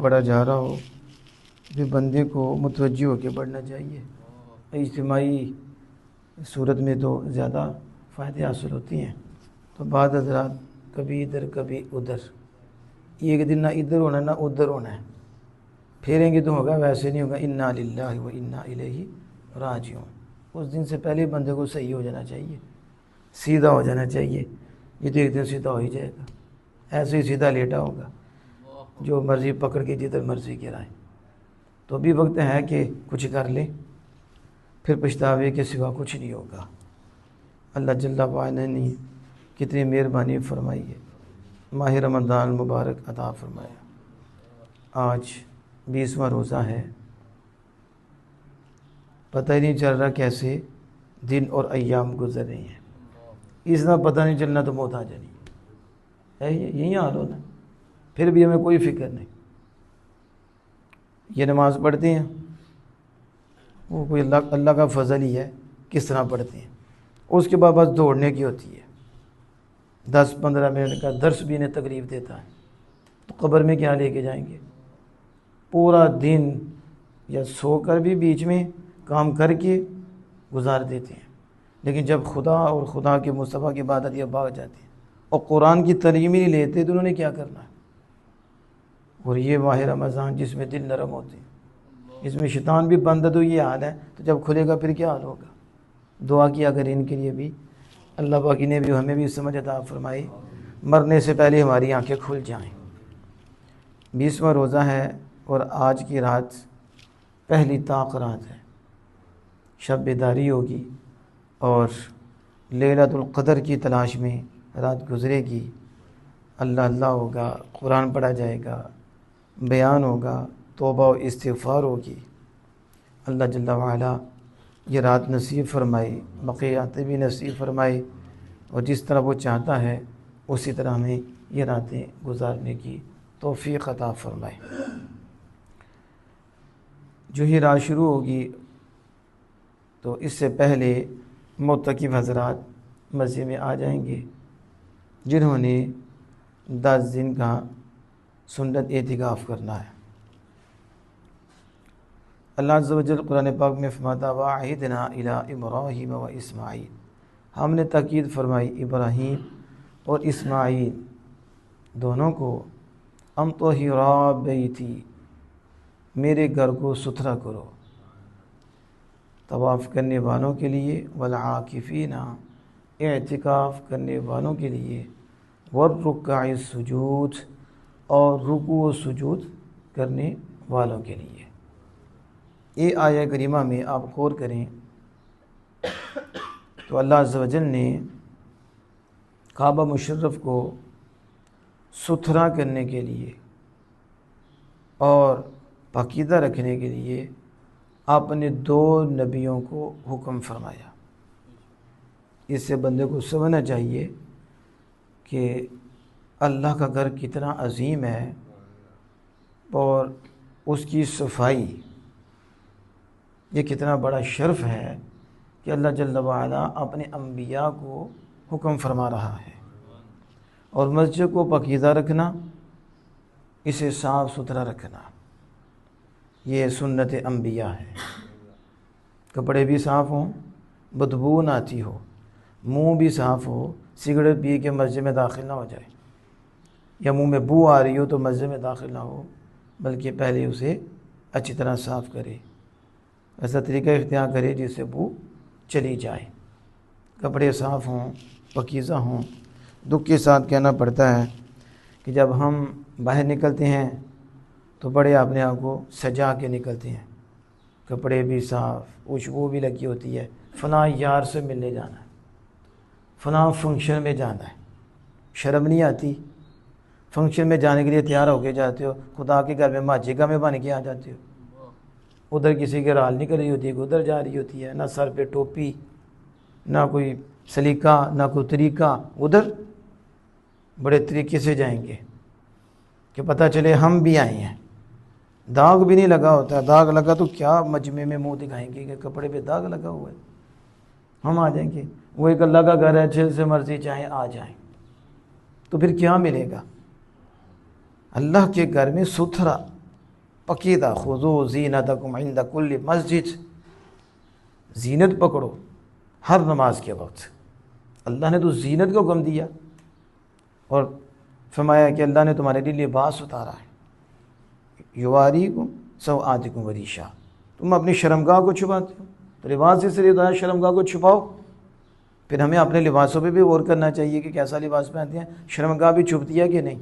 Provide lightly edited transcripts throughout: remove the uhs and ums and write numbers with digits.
پڑھا جا رہا ہو پھر بندے کو متوجہ ہو کے پڑھنا چاہیے۔ اجتماعی صورت میں تو زیادہ فائدے حاصل ہوتی ہیں، تو بعض حضرات کبھی ادھر کبھی ادھر، ایک دن نہ ادھر ہونا نہ ادھر ہونا ہے، پھیریں گے تو ہوگا، ویسے نہیں ہوگا۔ انا للہ و انا الیہ راجعون، اس دن سے پہلے بندے کو صحیح ہو جانا چاہیے، سیدھا ہو جانا چاہیے۔ یہ تو ایک دن سیدھا ہو ہی جائے گا، ایسے ہی سیدھا لیٹا ہوگا، جو مرضی پکڑ کے جدھر مرضی گرائے۔ تو ابھی وقت ہے کہ کچھ کر لیں، پھر پچھتاوے کے سوا کچھ نہیں ہوگا۔ اللہ جل وعلا نے کتنی مہربانی فرمائی ہے، ماہ رمضان مبارک عطا فرمایا۔ آج 20واں روزہ ہے، پتہ ہی نہیں چل رہا کیسے دن اور ایام گزر رہے ہیں۔ اس طرح پتہ نہیں چلنا تو موت آ جانی ہے، یہی حال ہونا، پھر بھی ہمیں کوئی فکر نہیں۔ یہ نماز پڑھتے ہیں، وہ کوئی اللہ کا فضل ہی ہے، کس طرح پڑھتے ہیں۔ اس کے بعد بس دوڑنے کی ہوتی ہے، 10-15 منٹ کا درس بھی انہیں تکلیف دیتا ہے، تو قبر میں کیا لے کے جائیں گے؟ پورا دن یا سو کر بھی بیچ میں کام کر کے گزار دیتے ہیں، لیکن جب خدا اور خدا کے مصطفیٰ کی عبادت یہ بھاگ جاتے ہیں اور قرآن کی تعلیم ہی نہیں لیتے تو انہوں نے کیا کرنا ہے؟ اور یہ ماہ رمضان جس میں دل نرم ہوتے ہیں، اس میں شیطان بھی بند ہے، تو یہ حال ہے، تو جب کھلے گا پھر کیا حال ہوگا؟ دعا کیا کریں ان کے لیے بھی، اللہ پاک نے بھی ہمیں بھی سمجھ عطا فرمائی، مرنے سے پہلے ہماری آنکھیں کھل جائیں۔ 20واں روزہ ہے اور آج کی رات پہلی طاق رات ہے، شب بیداری ہوگی اور لیلۃ القدر کی تلاش میں رات گزرے گی۔ اللہ اللہ ہوگا، قرآن پڑھا جائے گا، بیان ہوگا، توبہ و استغفار ہوگی۔ اللہ جل وعلا یہ رات نصیب فرمائی، بقیات بھی نصیب فرمائی، اور جس طرح وہ چاہتا ہے اسی طرح ہمیں یہ راتیں گزارنے کی توفیق عطا فرمائے۔ جو ہی رات شروع ہوگی تو اس سے پہلے معتکف حضرات مسجد میں آ جائیں گے، جنہوں نے 10 دن کا سنت اعتکاف کرنا ہے۔ اللہ عز و جل قرآن پاک میں فرماتا وَعَهِدْنَا إِلَىٰ إِبْرَاهِيمَ وَإِسْمَاعِيلَ، ہم نے تاکید فرمائی ابراہیم اور اسماعیل دونوں کو، أَن طَهِّرَا بَيْتِي، میرے گھر کو ستھرا کرو، طواف کرنے والوں کے لیے، والعاکفین، اعتکاف کرنے والوں کے لیے، والرکع السجود، اور رکوع و سجود کرنے والوں کے لیے۔ یہ آیہ کریمہ میں آپ غور کریں تو اللہ عز و جل نے کعبہ مشرف کو ستھرا کرنے کے لیے اور پاکیزہ رکھنے کے لیے آپ نے 2 نبیوں کو حکم فرمایا۔ اس سے بندے کو سمجھنا چاہیے کہ اللہ کا گھر کتنا عظیم ہے اور اس کی صفائی یہ کتنا بڑا شرف ہے کہ اللہ جل وعلا اپنے انبیاء کو حکم فرما رہا ہے۔ اور مسجد کو پاکیزہ رکھنا، اسے صاف ستھرا رکھنا، یہ سنت انبیاء ہے۔ کپڑے بھی صاف ہوں، بدبو نہ آتی ہو، منہ بھی صاف ہو، سگریٹ پی کے مسجد میں داخل نہ ہو جائے، یا منہ میں بو آ رہی ہو تو مسجد میں داخل نہ ہو، بلکہ پہلے اسے اچھی طرح صاف کرے، ایسا طریقہ اختیار کرے جس سے بو چلی جائے۔ کپڑے صاف ہوں، پاکیزہ ہوں۔ دکھ کے ساتھ کہنا پڑتا ہے کہ جب ہم باہر نکلتے ہیں تو بڑے اپنے آپ کو سجا کے نکلتے ہیں، کپڑے بھی صاف، خوشبو بھی لگی ہوتی ہے، فلاں یار سے ملنے جانا ہے، فلاں فنکشن میں جانا ہے، شرم نہیں آتی؟ فنکشن میں جانے کے لیے تیار ہو کے جاتے ہو، خدا کے گھر میں ماجیگا میں بن کے آ جاتے ہو، ادھر کسی کے رال نکل رہی ہوتی ہے، ادھر جا رہی ہوتی ہے، نہ سر پہ ٹوپی، نہ کوئی سلیقہ، نہ کوئی طریقہ، ادھر بڑے طریقے سے جائیں گے کہ پتہ چلے ہم بھی آئے ہیں۔ داغ بھی نہیں لگا ہوتا، داغ لگا تو کیا مجمع میں منہ دکھائیں گے کہ کپڑے پہ داغ لگا ہوا ہے، ہم آ جائیں گے۔ وہ ایک اللہ کا گھر ہے، جس سے مرضی چاہیں آ جائیں، تو پھر کیا ملے گا؟ اللہ کے گھر میں ستھرا پکیدہ خذو زینتکم عند کل مسجد، زینت پکڑو ہر نماز کے وقت۔ اللہ نے تو زینت کو حکم دیا اور فرمایا کہ اللہ نے تمہارے لیے لباس اتارا ہے، یواریکم سوآتکم وریشا، تم اپنی شرمگاہ کو چھپاتے ہو تو لباس اس لیے تو شرمگاہ کو چھپاؤ۔ پھر ہمیں اپنے لباسوں پہ بھی غور کرنا چاہیے کہ کیسا لباس پہنتے ہیں، شرمگاہ بھی چھپتی ہے کہ نہیں۔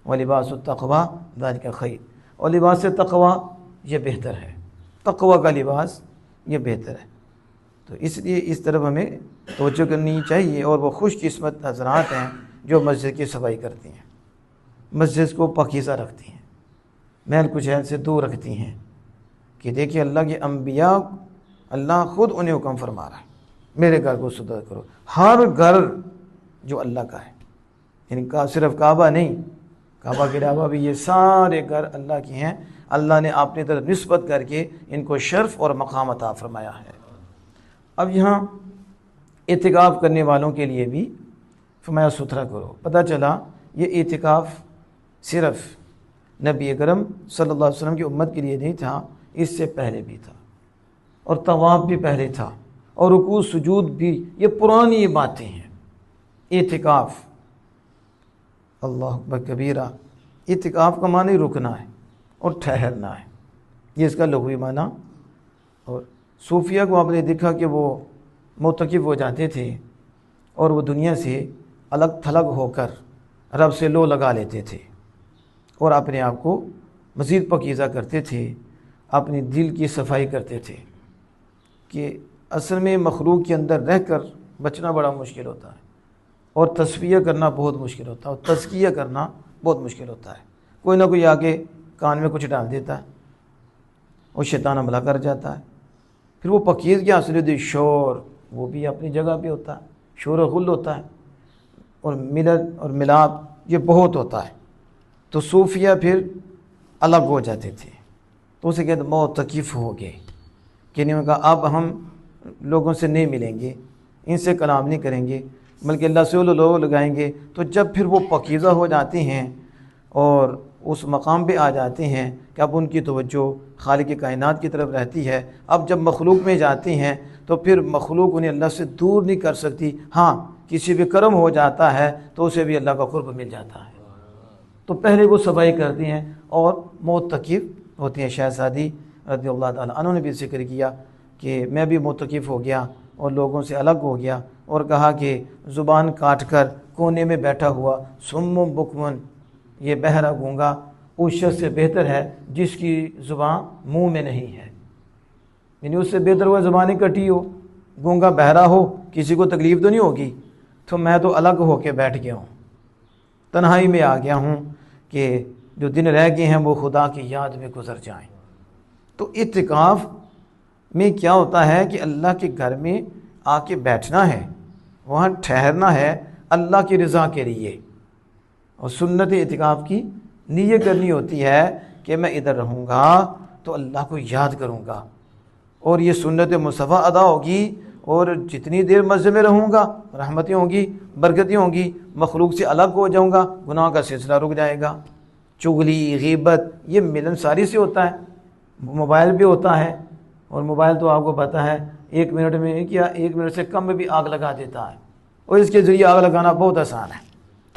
وَلِبَاسُ التَّقْوَىٰ ذَلِكَ خَيْرٌ، اور لباس تقویٰ یہ بہتر ہے، تقویٰ کا لباس یہ بہتر ہے۔ تو اس لیے اس طرف ہمیں توجہ کرنی چاہیے، اور وہ خوش قسمت حضرات ہیں جو مسجد کی صفائی کرتی ہیں، مسجد کو پاکیزہ رکھتی ہیں، میل کچیل سے دور رکھتی ہیں، کہ دیکھیں اللہ کے انبیاء اللہ خود انہیں حکم فرما رہا ہے میرے گھر کو ستھرا کرو۔ ہر گھر جو اللہ کا ہے، یعنی صرف کعبہ نہیں، کعبہ کے علاوہ بھی یہ سارے گھر اللہ کے ہیں، اللہ نے اپنی طرف نسبت کر کے ان کو شرف اور مقام عطا فرمایا ہے۔ اب یہاں اعتکاف کرنے والوں کے لیے بھی فرمایا ستھرا کرو۔ پتہ چلا یہ اعتکاف صرف نبی اکرم صلی اللہ علیہ وسلم کی امت کے لیے نہیں تھا، اس سے پہلے بھی تھا، اور طواف بھی پہلے تھا، اور رکوع سجود بھی، یہ پرانی باتیں ہیں۔ اعتکاف، اللہ اکبر کبیرہ، اعتکاف کا معنی رکنا ہے اور ٹھہرنا ہے، یہ اس کا لغوی معنی۔ اور صوفیہ کو آپ نے دیکھا کہ وہ معتکف ہو جاتے تھے اور وہ دنیا سے الگ تھلگ ہو کر رب سے لو لگا لیتے تھے اور اپنے آپ کو مزید پاکیزہ کرتے تھے، اپنی دل کی صفائی کرتے تھے، کہ اصل میں مخلوق کے اندر رہ کر بچنا بڑا مشکل ہوتا ہے، اور تصفیہ کرنا بہت مشکل ہوتا ہے، اور تزکیہ کرنا بہت مشکل ہوتا ہے۔ کوئی نہ کوئی آ کے کان میں کچھ ڈال دیتا ہے اور شیطان حملہ کر جاتا ہے، پھر وہ پاکیزگی حاصل ہوتی ہے، شور وہ بھی اپنی جگہ پہ ہوتا ہے، شور و غل ہوتا ہے، اور ملت اور ملاپ یہ بہت ہوتا ہے۔ تو صوفیہ پھر الگ ہو جاتے تھے، تو اسے کہتے معتکف ہو گئے، کہ انہوں نے کہا اب ہم لوگوں سے نہیں ملیں گے، ان سے کلام نہیں کریں گے، بلکہ اللہ سے لو لگائیں گے۔ تو جب پھر وہ پاکیزہ ہو جاتے ہیں اور اس مقام پہ آ جاتے ہیں کہ اب ان کی توجہ خالق کائنات کی طرف رہتی ہے، اب جب مخلوق میں جاتے ہیں تو پھر مخلوق انہیں اللہ سے دور نہیں کر سکتی۔ ہاں کسی بھی کرم ہو جاتا ہے تو اسے بھی اللہ کا قرب مل جاتا ہے، تو پہلے وہ صفائی کرتی ہیں اور معتکف ہوتی ہیں۔ شہزادی رضی اللہ تعالیٰ عنہ نے بھی ذکر کیا کہ میں بھی معتکف ہو گیا اور لوگوں سے الگ ہو گیا، اور کہا کہ زبان کاٹ کر کونے میں بیٹھا ہوا سم بکمن، یہ بہرا گونگا اس شخص سے بہتر ہے جس کی زبان منہ میں نہیں ہے، یعنی اس سے بہتر وہ زبانیں کٹی ہو، گونگا بہرا ہو، کسی کو تکلیف تو نہیں ہوگی۔ تو میں تو الگ ہو کے بیٹھ گیا ہوں، تنہائی میں آ گیا ہوں کہ جو دن رہ گئے ہیں وہ خدا کی یاد میں گزر جائیں۔ تو اعتکاف میں کیا ہوتا ہے کہ اللہ کے گھر میں آ کے بیٹھنا ہے، وہاں ٹھہرنا ہے اللہ کی رضا کے لیے، اور سنت اعتکاف کی نیت کرنی ہوتی ہے کہ میں ادھر رہوں گا تو اللہ کو یاد کروں گا، اور یہ سنت مصطفیٰ ادا ہوگی، اور جتنی دیر مسجد میں رہوں گا رحمتیں ہوں گی، برکتیں ہوں گی، مخلوق سے الگ ہو جاؤں گا، گناہ کا سلسلہ رک جائے گا۔ چغلی، غیبت یہ ملن ساری سے ہوتا ہے، موبائل بھی ہوتا ہے، اور موبائل تو آپ کو پتہ ہے 1 منٹ میں کیا 1 منٹ سے کم میں بھی آگ لگا دیتا ہے، اور اس کے ذریعے آگ لگانا بہت آسان ہے،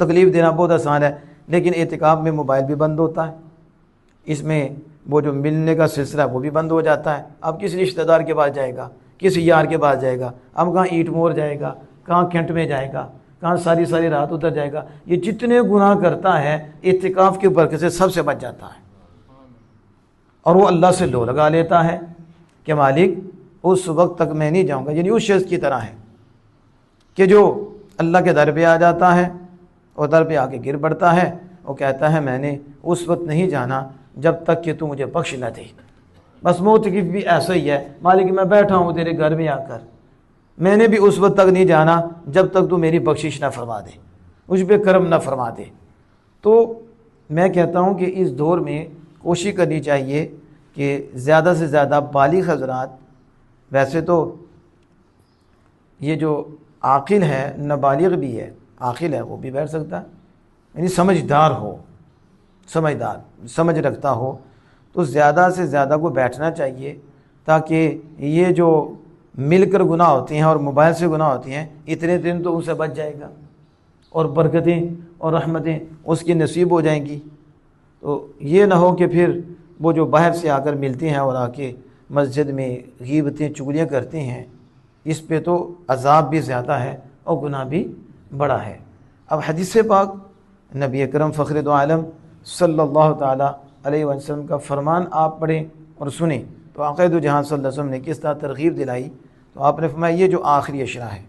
تکلیف دینا بہت آسان ہے، لیکن اعتکاف میں موبائل بھی بند ہوتا ہے، اس میں وہ جو ملنے کا سلسلہ وہ بھی بند ہو جاتا ہے۔ اب کسی رشتہ دار کے پاس جائے گا، کسی یار کے پاس جائے گا، اب کہاں اینٹ مور جائے گا، کہاں کینٹ میں جائے گا، کہاں ساری رات اتر جائے گا۔ یہ جتنے گناہ کرتا ہے اعتکاف کی برکت سے سب سے بچ جاتا ہے، اور وہ اللہ سے لو لگا لیتا ہے کہ مالک اس وقت تک میں نہیں جاؤں گا، یعنی اس شخص کی طرح ہے کہ جو اللہ کے در پہ آ جاتا ہے اور در پہ آ کے گر پڑتا ہے، وہ کہتا ہے میں نے اس وقت نہیں جانا جب تک کہ تو مجھے بخش نہ دے۔ بس معتکف بھی ایسا ہی ہے، مالک میں بیٹھا ہوں تیرے گھر میں آ کر، میں نے بھی اس وقت تک نہیں جانا جب تک تو میری بخشش نہ فرما دے، مجھ پہ کرم نہ فرما دے۔ تو میں کہتا ہوں کہ اس دور میں کوشش کرنی چاہیے کہ زیادہ سے زیادہ بالغ حضرات، ویسے تو یہ جو عاقل ہے، نابالغ بھی ہے، عاقل ہے وہ بھی بیٹھ سکتا ہے، یعنی سمجھدار ہو، سمجھ رکھتا ہو، تو زیادہ سے زیادہ کو بیٹھنا چاہیے، تاکہ یہ جو مل کر گناہ ہوتے ہیں اور موبائل سے گناہ ہوتی ہیں اتنے دن تو ان سے بچ جائے گا، اور برکتیں اور رحمتیں اس کی نصیب ہو جائیں گی۔ تو یہ نہ ہو کہ پھر وہ جو باہر سے آ کر ملتے ہیں اور آ کے مسجد میں غیبتیں چغلیاں کرتے ہیں، اس پہ تو عذاب بھی زیادہ ہے اور گناہ بھی بڑا ہے۔ اب حدیث پاک نبی اکرم فخر دو عالم صلی اللہ تعالیٰ علیہ وسلم کا فرمان آپ پڑھیں اور سنیں تو آقا دو جہاں صلی اللہ علیہ وسلم نے کس طرح ترغیب دلائی۔ تو آپ نے فرمایا یہ جو آخری عشرہ ہے،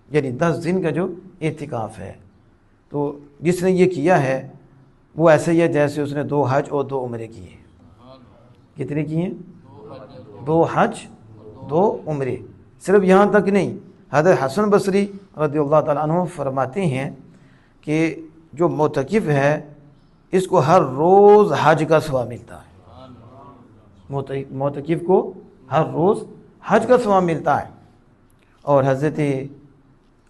یعنی 10 دن کا جو اعتکاف ہے، تو جس نے یہ کیا ہے وہ ایسے ہی ہے جیسے اس نے 2 حج اور 2 عمرے کیے۔ کتنے کیے ہیں؟ 2 حج 2 عمرے۔ صرف یہاں تک نہیں، حضرت حسن بصری رضی اللہ تعالیٰ عنہ فرماتے ہیں کہ جو معتکف ہے اس کو ہر روز حج کا ثواب ملتا ہے۔ معتکف کو ہر روز حج کا ثواب ملتا ہے۔ اور حضرت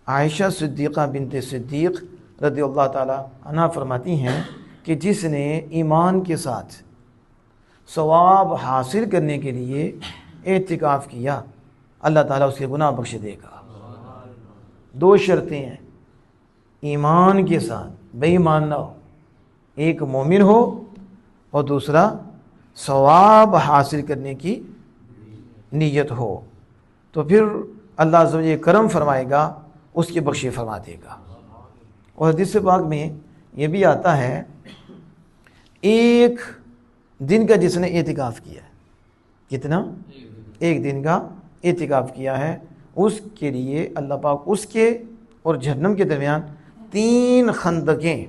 عائشہ صدیقہ بنت صدیق رضی اللہ تعالیٰ عنہ فرماتی ہیں کہ جس نے ایمان کے ساتھ ثواب حاصل کرنے کے لیے اعتکاف کیا، اللہ تعالیٰ اس کے گناہ بخش دے گا۔ 2 شرطیں ہیں، ایمان کے ساتھ، بے ایمان نہ ہو، ایک مومن ہو اور دوسرا ثواب حاصل کرنے کی نیت ہو، تو پھر اللہ عز و جل کرم فرمائے گا، اس کی بخشی فرما دے گا۔ اور حدیث پاک میں یہ بھی آتا ہے 1 دن کا جس نے اعتکاف کیا ہے، کتنا؟ 1 دن کا اعتکاف کیا ہے، اس کے لیے اللہ پاک اس کے اور جہنم کے درمیان 3 خندقیں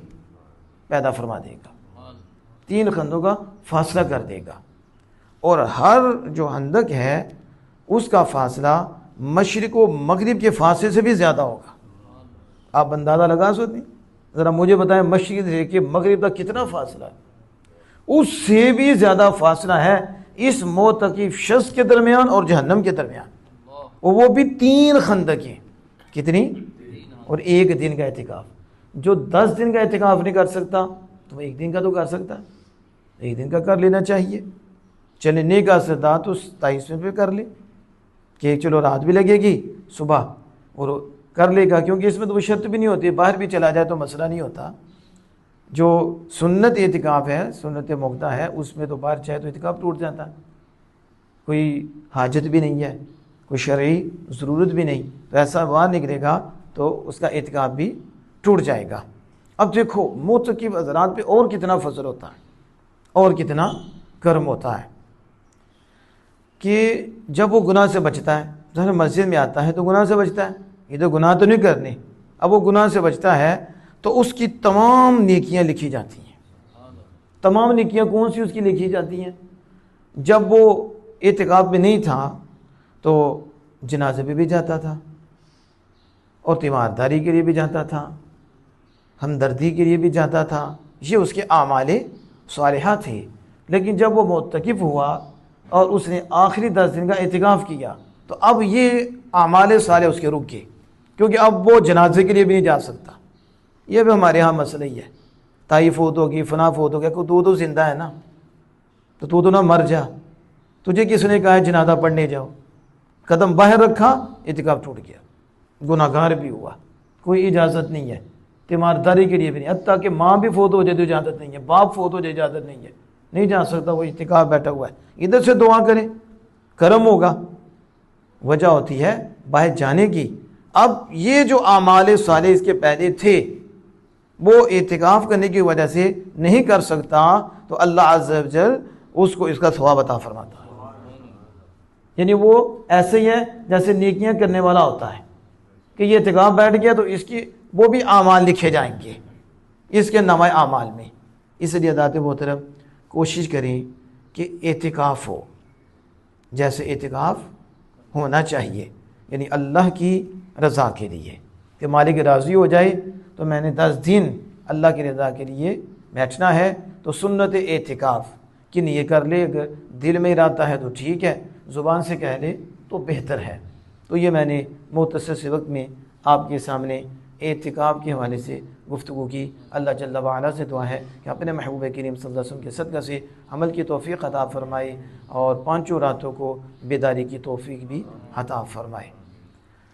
پیدا فرما دے گا، 3 خندقوں کا فاصلہ کر دے گا، اور ہر جو خندق ہے اس کا فاصلہ مشرق و مغرب کے فاصلے سے بھی زیادہ ہوگا۔ آپ اندازہ لگا سکتے ہیں؟ ذرا مجھے بتائیں مشرق سے کہ مغرب کا کتنا فاصلہ ہے؟ اس سے بھی زیادہ فاصلہ ہے اس معتکف شخص کے درمیان اور جہنم کے درمیان، اور وہ بھی 3 خندقیں۔ کتنی؟ اور 1 دن کا اعتکاف۔ جو 10 دن کا اعتکاف نہیں کر سکتا تو وہ 1 دن کا تو کر سکتا ہے، 1 دن کا کر لینا چاہیے۔ چلے نہیں کر سکتا تو 27ویں پہ کر لے کہ چلو رات بھی لگے گی صبح اور کر لے گا، کیونکہ اس میں تو وہ شرط بھی نہیں ہوتی، باہر بھی چلا جائے تو مسئلہ نہیں ہوتا۔ جو سنت اعتکاف ہے، سنت موقدہ ہے، اس میں تو باہر چاہے تو اعتکاف ٹوٹ جاتا ہے، کوئی حاجت بھی نہیں ہے، کوئی شرعی ضرورت بھی نہیں، تو ایسا باہر نکلے گا تو اس کا اعتکاف بھی ٹوٹ جائے گا۔ اب دیکھو معتکف حضرات پہ اور کتنا فضل ہوتا ہے اور کتنا کرم ہوتا ہے کہ جب وہ گناہ سے بچتا ہے، ظاہر مسجد میں آتا ہے تو گناہ سے بچتا ہے، یہ تو گناہ تو نہیں کرنے، اب وہ گناہ سے بچتا ہے تو اس کی تمام نیکیاں لکھی جاتی ہیں۔ تمام نیکیاں کون سی اس کی لکھی جاتی ہیں؟ جب وہ اعتکاف میں نہیں تھا تو جنازے پہ بھی جاتا تھا، اور تیمارداری کے لیے بھی جاتا تھا، ہمدردی کے لیے بھی جاتا تھا، یہ اس کے اعمال صالحہ تھے۔ لیکن جب وہ معتکف ہوا اور اس نے آخری 10 دن کا اعتکاف کیا تو اب یہ اعمال صالح اس کے رک گئے، کیونکہ اب وہ جنازے کے لیے بھی نہیں جا سکتا۔ یہ بھی ہمارے ہاں مسئلہ ہی ہے، تائی فوت ہوگی، فنا فوت ہو گیا، تو زندہ ہے نا، تو نہ مر جا، تجھے کس نے کہا ہے جنازہ پڑھنے جاؤ؟ قدم باہر رکھا، اعتکاف ٹوٹ گیا، گناہ گار بھی ہوا، کوئی اجازت نہیں ہے، تیمارداری کے لیے بھی نہیں، حتیٰ کہ ماں بھی فوت ہو جائے تو اجازت نہیں ہے، باپ فوت ہو جائے اجازت نہیں ہے، نہیں جا سکتا، وہ اعتکاف بیٹھا ہوا ہے۔ ادھر سے دعا کریں، کرم ہوگا۔ وجہ ہوتی ہے باہر جانے کی۔ اب یہ جو اعمال صالح اس کے پہلے تھے وہ اعتکاف کرنے کی وجہ سے نہیں کر سکتا، تو اللہ عز و جل اس کو اس کا ثواب عطا فرماتا ہے۔ یعنی وہ ایسے ہی ہے جیسے نیکیاں کرنے والا ہوتا ہے کہ یہ اعتکاف بیٹھ گیا تو اس کی وہ بھی اعمال لکھے جائیں گے اس کے نامہ اعمال میں۔ اس لیے حضرات محترم کوشش کریں کہ اعتکاف ہو جیسے اعتکاف ہونا چاہیے، یعنی اللہ کی رضا کے لیے، کہ مالک راضی ہو جائے۔ تو میں نے 10 دن اللہ کی رضا کے لیے بیٹھنا ہے تو سنت اعتکاف کی نیت کر لے، اگر دل میں ارادہ ہے تو ٹھیک ہے، زبان سے کہہ لے تو بہتر ہے۔ تو یہ میں نے مختصر سے وقت میں آپ کے سامنے اعتکاف کے حوالے سے گفتگو کی۔ اللہ جل وعلا سے دعا ہے کہ اپنے محبوب کریم صلی اللہ علیہ وسلم کے صدقہ سے عمل کی توفیق عطا فرمائے اور 5 راتوں کو بیداری کی توفیق بھی عطا فرمائے۔